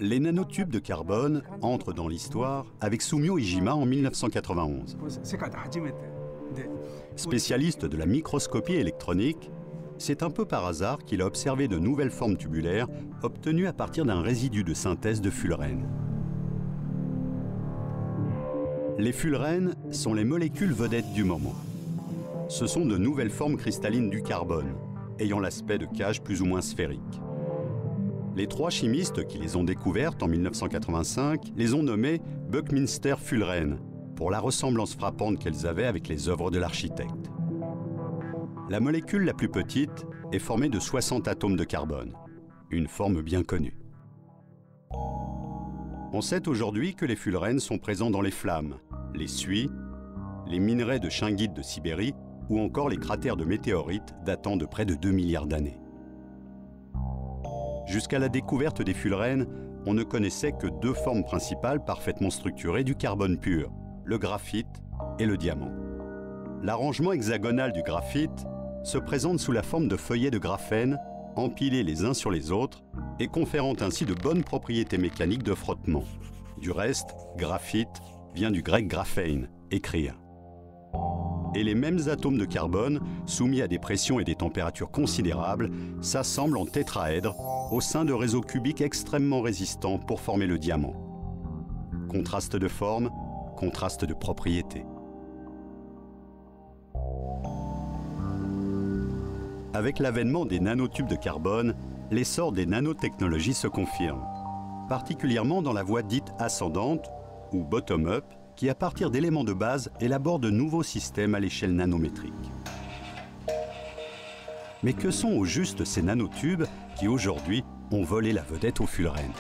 Les nanotubes de carbone entrent dans l'histoire avec Sumio Iijima en 1991. Spécialiste de la microscopie électronique, c'est un peu par hasard qu'il a observé de nouvelles formes tubulaires obtenues à partir d'un résidu de synthèse de fullerène. Les fullerènes sont les molécules vedettes du moment. Ce sont de nouvelles formes cristallines du carbone, ayant l'aspect de cages plus ou moins sphériques. Les trois chimistes qui les ont découvertes en 1985 les ont nommées Buckminster Fullerene, pour la ressemblance frappante qu'elles avaient avec les œuvres de l'architecte. La molécule la plus petite est formée de 60 atomes de carbone, une forme bien connue. On sait aujourd'hui que les fullerènes sont présents dans les flammes, les suies, les minerais de shinguite de Sibérie ou encore les cratères de météorites datant de près de 2 milliards d'années. Jusqu'à la découverte des fullerènes, on ne connaissait que deux formes principales parfaitement structurées du carbone pur, le graphite et le diamant. L'arrangement hexagonal du graphite se présente sous la forme de feuillets de graphène empilés les uns sur les autres et conférant ainsi de bonnes propriétés mécaniques de frottement. Du reste, graphite vient du grec graphein, écrire. Et les mêmes atomes de carbone, soumis à des pressions et des températures considérables, s'assemblent en tétraèdres au sein de réseaux cubiques extrêmement résistants pour former le diamant. Contraste de forme, contraste de propriétés. Avec l'avènement des nanotubes de carbone, l'essor des nanotechnologies se confirme, particulièrement dans la voie dite ascendante ou bottom-up, qui à partir d'éléments de base élabore de nouveaux systèmes à l'échelle nanométrique. Mais que sont au juste ces nanotubes qui aujourd'hui ont volé la vedette aux fullerènes?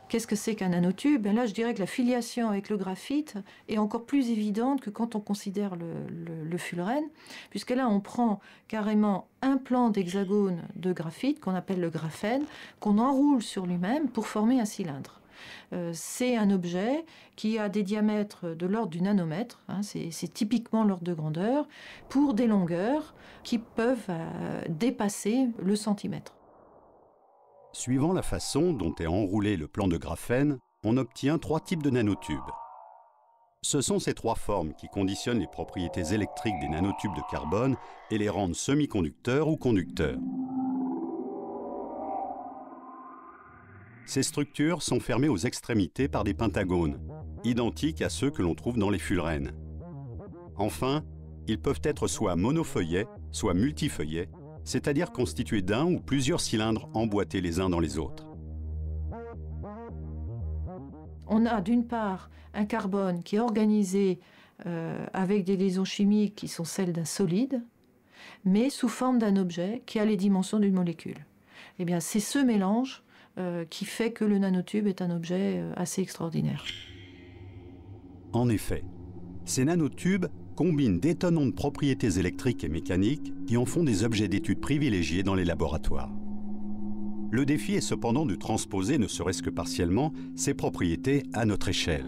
Qu'est-ce que c'est qu'un nanotube? Là, je dirais que la filiation avec le graphite est encore plus évidente que quand on considère le fullerène, puisque là, on prend carrément un plan d'hexagone de graphite, qu'on appelle le graphène, qu'on enroule sur lui-même pour former un cylindre. C'est un objet qui a des diamètres de l'ordre du nanomètre, hein, c'est typiquement l'ordre de grandeur, pour des longueurs qui peuvent dépasser le centimètre. Suivant la façon dont est enroulé le plan de graphène, on obtient trois types de nanotubes. Ce sont ces trois formes qui conditionnent les propriétés électriques des nanotubes de carbone et les rendent semi-conducteurs ou conducteurs. Ces structures sont fermées aux extrémités par des pentagones, identiques à ceux que l'on trouve dans les fullerènes. Enfin, ils peuvent être soit monofeuillets, soit multifeuillets, c'est-à-dire constitués d'un ou plusieurs cylindres emboîtés les uns dans les autres. On a d'une part un carbone qui est organisé avec des liaisons chimiques qui sont celles d'un solide, mais sous forme d'un objet qui a les dimensions d'une molécule. Eh bien, c'est ce mélange qui fait que le nanotube est un objet assez extraordinaire. En effet, ces nanotubes combinent d'étonnantes propriétés électriques et mécaniques qui en font des objets d'étude privilégiés dans les laboratoires. Le défi est cependant de transposer, ne serait-ce que partiellement, ces propriétés à notre échelle.